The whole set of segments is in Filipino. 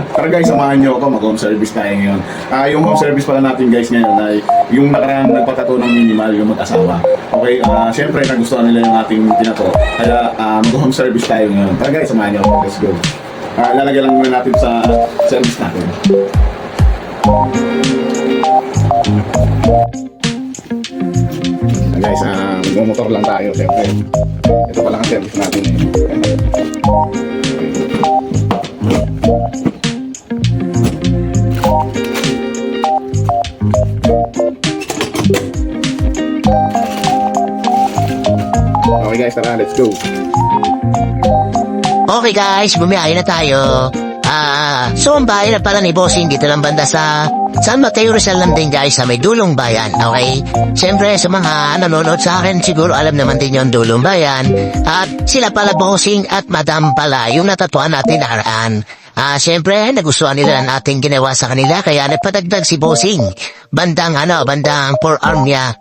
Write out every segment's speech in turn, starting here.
Tara guys, samahan nyo ako, mag-home service tayo ngayon. Yung home service pala natin guys ngayon ay yung nakaraan nagpatato ng minimal, yung mag-asawa. Okay, syempre nagustuhan nila yung ating tinato. Kaya mag-home service tayo ngayon. Tara guys, samahan nyo ako. Let's go. Lalagay lang muna natin sa service natin. Guys, mag-motor lang tayo syempre. Ito pala ang service natin eh. Okay guys, tara, let's go. Okay guys, bumiyahe na tayo. So ang bahay na pala ni Bossing dito lang banda sa San Mateo Rizal lang din guys, sa may Dulong Bayan, okay? Siyempre sa mga nanonood sa akin, siguro alam naman din yung Dulong Bayan. At sila pala Bossing at Madam pala, yung natatuan natin nakaraan. Siyempre, nagustuhan nila ang ating ginawa sa kanila, kaya nagpadagdag si Bossing. Bandang forearm niya.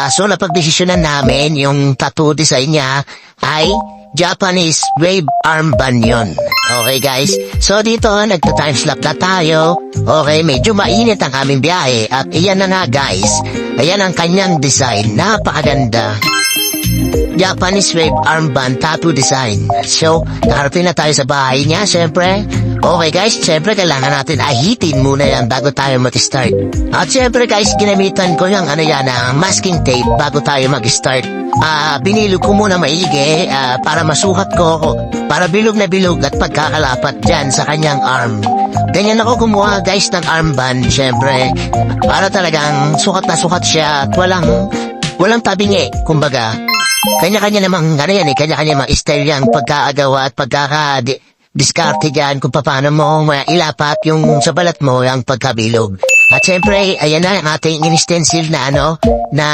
So napagdesisyonan namin yung tattoo design niya ay Japanese wave armband yun. Okay guys, so dito nagta-timeslap na tayo. Okay, medyo mainit ang aming biyahe at iyan na nga guys. Ayan ang kanyang design, napakaganda. Japanese wave armband tattoo design. So, nakarapin na tayo sa bahay niya, syempre. Okay guys, syempre kailangan natin ahitin muna yan bago tayo mag-start. At syempre guys, ginamitan ko yung masking tape bago tayo mag-start. Binilog ko muna maigi para masukat ko, para bilog na bilog at pagkakalapat dyan sa kanyang arm. Ganyan ako gumawa guys ng armband, syempre. Para talagang sukat na sukat siya at walang tabingi, kumbaga. Kanya-kanya namang kanya-kanya mga style yan pagkaagawa at pagkaka-diskarte dyan kung paano mo ilapat yung sa balat mo yung pagkabilog. At syempre, ayan na ang ating in-stencil na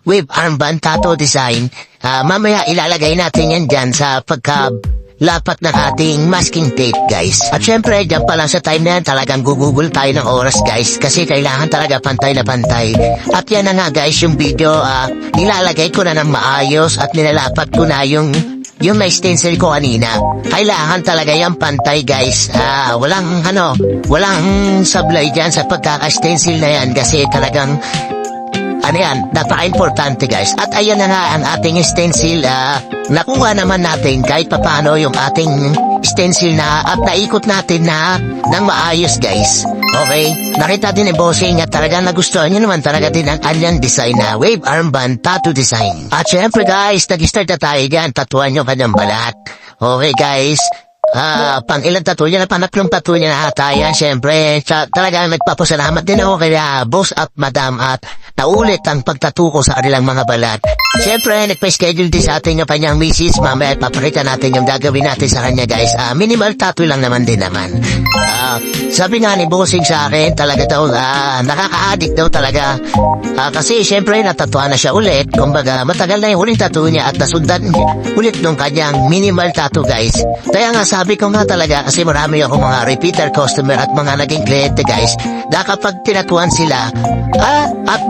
wave armband tattoo design. Mamaya ilalagay natin yan dyan sa pagka-lapat ng ating masking tape, guys. At syempre, dyan pa lang sa time na yan, talagang gugugol tayo ng oras, guys. Kasi kailangan talaga pantay na pantay. At yan na nga, guys, yung video, nilalagay ko na ng maayos at nilalapat ko na yung may stencil ko kanina. Kailangan talaga yung pantay guys. Walang sablay dyan sa pagkaka-stencil na yan kasi talagang napaka-importante guys. At ayan na nga ang ating stencil. Nakuha naman natin kahit papano yung ating stencil na at naikot natin ng maayos guys. Okay, nakita din ni Bossing at talagang nagustuhan niya naman talaga din ang kanyang design na wave armband tattoo design. At syempre guys, nag-start na tayo dyan. Tatuan yung kanyang balat. Okay guys, pang ilang tattoo niya na, panatlong tattoo niya na ata yan. Syempre, talagang nagpapasalamat din ako kaya boss at madam at naulit ang pagtattoo ko sa kanilang mga balat. Syempre, nagpa-schedule din sa ating kanyang misis. Mamaya papakita natin yung gagawin natin sa kanya guys. Minimal tattoo lang naman din naman. Sabi nga ni Bossing sa akin, talaga daw, nakaka-addict daw talaga. Kasi syempre, natatuan na siya ulit. Kumbaga, matagal na yung huling tattoo niya at nasundan ulit nung kanyang minimal tattoo guys. Kaya nga sabi ko nga talaga, kasi marami ako mga repeater customer at mga naging kliyente guys, na kapag tinatuan sila, at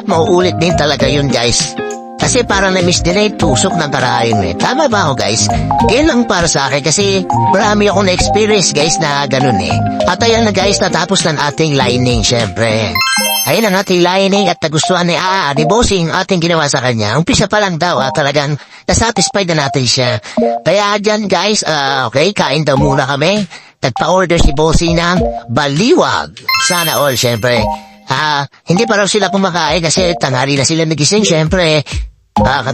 mauulit din talaga yun guys. Kasi parang na-miss nila yung tusok ng karayom eh. Tama ba ako guys? Yan lang para sa akin kasi marami akong na-experience guys na ganun eh. At ayan na guys, natapos ng ating lining syempre. Ayun ang ating lining at nagustuhan ni Bossing ating ginawa sa kanya. Umpisa pa lang daw talagang nasatisfied na natin siya. Kaya dyan guys, okay, kain daw muna kami. Nagpa-order si Bossing ng baliwag. Sana all syempre. Hindi pa raw sila kumakain kasi tanghali na sila nagising syempre.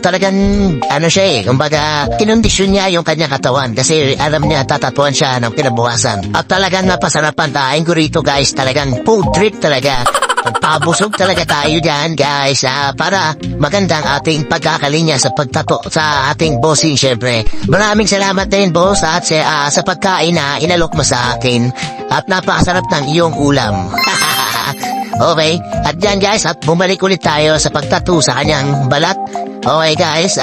Talagang siya kumbaga kinondisyon niya yung kanyang katawan kasi alam niya tatatuan siya ng kinabukasan. At talagang napasarapan tayo ko rito guys, talagang food trip talaga. Pabusog talaga tayo dyan guys, para magandang ating pagkakalinya sa pagtato sa ating Bossing syempre. Maraming salamat din boss at sa pagkain na inalok mo sa akin at napakasarap ng iyong ulam. Okay, at dyan guys, at bumalik ulit tayo sa pagtattoo sa kanyang balat. Okay guys,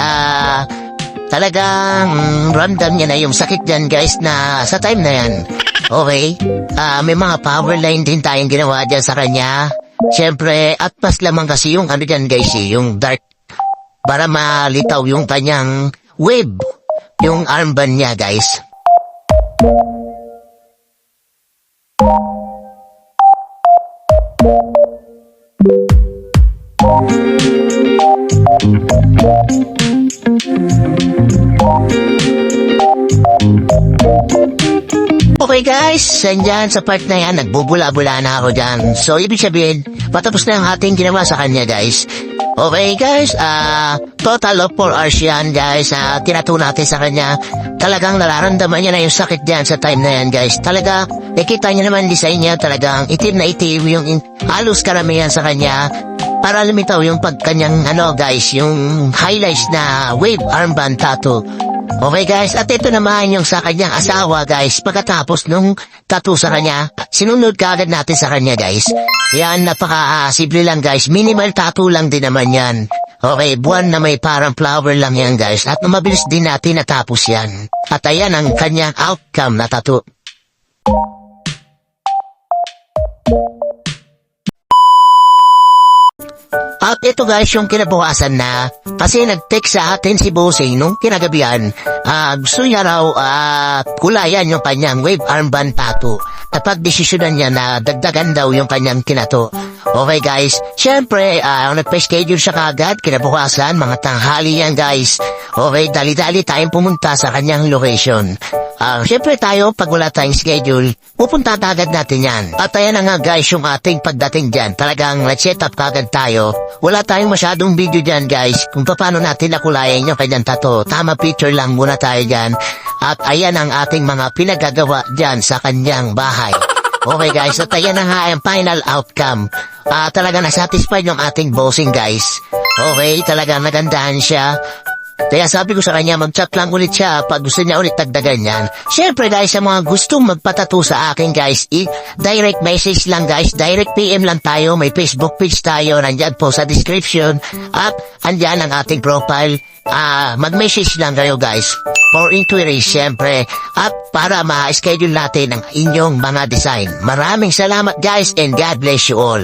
talagang ramdam niya na yung sakit dyan guys na sa time na yan. Okay, may mga power line din tayong ginawa dyan sa kanya. Siyempre, at mas lamang kasi yung dyan guys yung dark, para malitaw yung kanyang wave, yung armband niya guys. Okay guys, sandyan sa part na yan, nagbubula-bula na ako dyan. So, ibig sabihin, patapos na ang ating ginawa sa kanya guys. Okay guys, total of 4 hours yan guys, tinato natin sa kanya. Talagang nararamdaman niya na yung sakit dyan sa time na yan guys. Talaga, nakita niya naman design niya, talagang itim na itim yung halos karamihan sa kanya. Para lumitaw yung pagkanyang guys, yung highlights na wave armband tattoo. Okay guys, at ito naman yung sa kanyang asawa guys, pagkatapos nung tattoo sa kanya, sinunod kaagad natin sa kanya guys. Yan, napaka-simple lang guys, minimal tattoo lang din naman yan. Okay, buwan na may parang flower lang yan guys, at mabilis din natin natapos yan. At ayan ang kanyang outcome na tattoo. At ito guys yung kinabukasan na kasi nag-text sa atin si Bossing nung kinagabihan. Gusto niya raw kulayan yung kanyang wave armband tattoo. At pagdesisyonan niya na dagdagan daw yung kanyang kinato. Okay guys, syempre nagpa-schedule siya kagad kinabukasan, mga tanghali yan guys. Okay, dali-dali tayong pumunta sa kanyang location. Syempre tayo, pag wala tayong schedule, pupunta agad natin yan. At ayan na nga guys yung ating pagdating dyan. Talagang nag-set up kagad tayo. Wala tayong masyadong video dyan guys kung paano natin nakulayan yung kanyang tattoo. Tama picture lang muna tayo dyan. At ayan ang ating mga pinagagawa dyan sa kanyang bahay. Okay guys, at ayan na nga ang final outcome. Talaga na-satisfied yung ating bossing guys. Okay, talaga nagandahan siya. Kaya sabi ko sa kanya, mag-chat lang ulit siya pag gusto niya ulit dagdagan yan. Siyempre guys, sa mga gustong magpatato sa akin guys, direct message lang guys, direct PM lang tayo, may Facebook page tayo, nandyan po sa description, at andyan ang ating profile. Mag-message lang kayo guys, for inquiries siyempre, at para ma-schedule natin ang inyong mga design. Maraming salamat guys, and God bless you all.